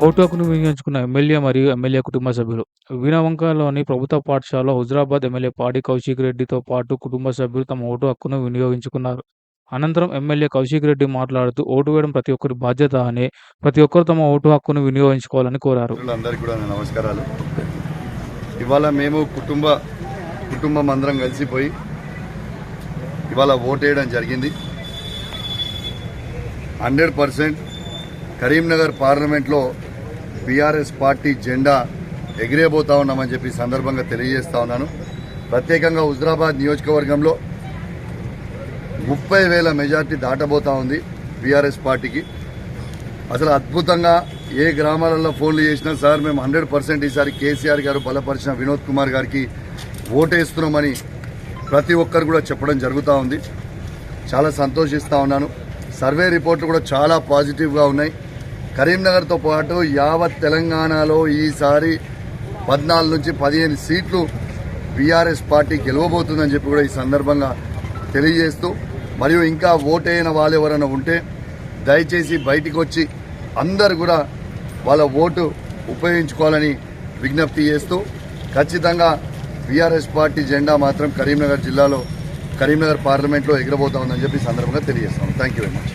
Vote హక్కును వినియోగించుకున్న MLA మరియు MLA కుటుంబ సభ్యులు. వీణవంకలోని ప్రభుత్వ పాఠశాలలో హుజురాబాద్ ఎమ్మెల్యే పాడి కౌశిక్ రెడ్డితో పాటు కుటుంబ సభ్యులు తమ ఓటు హక్కును వినియోగించుకున్నారు. అనంతరం ఎమ్మెల్యే కౌశిక్ రెడ్డి మాట్లాడుతూ ఓటు వేయడం ప్రతి ఒక్కరి బాధ్యత అని, ప్రతి ఒక్కరు తమ ఓటు హక్కును వినియోగించుకోవాలని కోరారు. అందరికీ కూడా నమస్కారాలు. ఇవాళ మేము కుటుంబం అందరం కలిసిపోయి ఇవాళ ఓటేయడం జరిగింది. 100% కరీంనగర్ పార్లమెంట్లో బీఆర్ఎస్ పార్టీ జెండా ఎగిరేబోతా ఉన్నామని చెప్పి సందర్భంగా తెలియజేస్తా ఉన్నాను. ప్రత్యేకంగా హుజురాబాద్ నియోజకవర్గంలో 30,000 మెజార్టీ దాటబోతా ఉంది బీఆర్ఎస్ పార్టీకి. అసలు అద్భుతంగా ఏ గ్రామాలలో ఫోన్లు చేసినా సార్ మేము 100% ఈసారి కేసీఆర్ గారు బలపరిచిన వినోద్ కుమార్ గారికి ఓటేస్తున్నామని ప్రతి ఒక్కరు కూడా చెప్పడం జరుగుతూ ఉంది. చాలా సంతోషిస్తూ ఉన్నాను. సర్వే రిపోర్ట్లు కూడా చాలా పాజిటివ్గా ఉన్నాయి. కరీంనగర్తో పాటు యావత్ తెలంగాణలో ఈసారి 14 నుంచి 15 సీట్లు బీఆర్ఎస్ పార్టీ గెలవబోతుందని చెప్పి కూడా ఈ సందర్భంగా తెలియజేస్తూ, మరియు ఇంకా ఓటైన వాళ్ళు ఎవరైనా ఉంటే దయచేసి బయటికి వచ్చి అందరు కూడా వాళ్ళ ఓటు ఉపయోగించుకోవాలని విజ్ఞప్తి చేస్తూ, ఖచ్చితంగా బీఆర్ఎస్ పార్టీ జెండా మాత్రం కరీంనగర్ జిల్లాలో కరీంనగర్ పార్లమెంట్లో ఎగరబోతా ఉందని చెప్పి సందర్భంగా తెలియజేస్తాను. Thank you very much.